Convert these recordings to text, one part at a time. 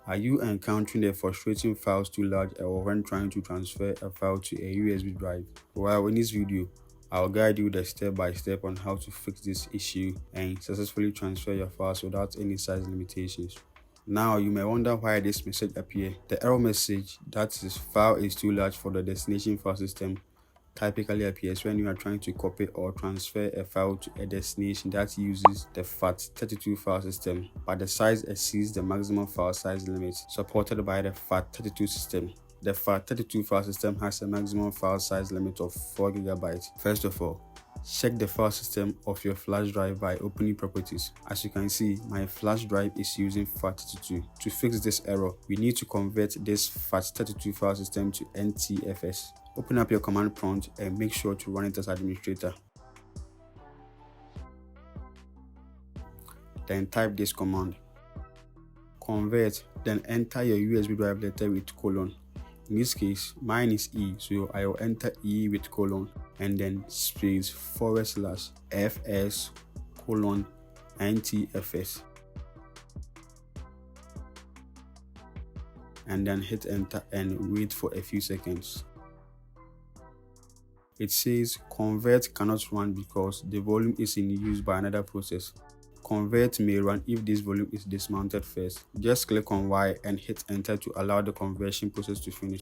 Are you encountering a frustrating files too large error when trying to transfer a file to a USB drive? Well, in this video, I'll guide you the step by step on how to fix this issue and successfully transfer your files without any size limitations. Now, you may wonder why this message appears. The error message, that is, file is too large for the destination file system, typically appears when you are trying to copy or transfer a file to a destination that uses the FAT32 file system, but the size exceeds the maximum file size limit supported by the FAT32 system. The FAT32 file system has a maximum file size limit of 4 GB. First of all, check the file system of your flash drive by opening properties. As you can see, my flash drive is using FAT32. To fix this error, we need to convert this FAT32 file system to NTFS. Open up your command prompt and make sure to run it as administrator. Then type this command: convert, then enter your USB drive letter with colon. In this case, mine is E, so I will enter E with colon and then space /fs colon NTFS and then hit enter and wait for a few seconds. It says convert cannot run because the volume is in use by another process. Convert may run if this volume is dismounted first. Just click on Y and hit enter to allow the conversion process to finish.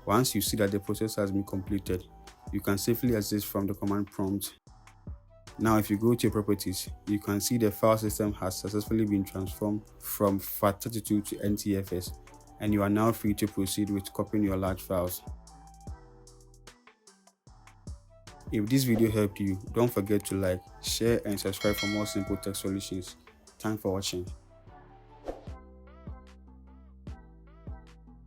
Once you see that the process has been completed, you can safely exit from the command prompt. Now, if you go to your properties, you can see the file system has successfully been transformed from FAT32 to NTFS, and you are now free to proceed with copying your large files. If this video helped you, don't forget to like, share, and subscribe for more simple tech solutions. Thanks for watching.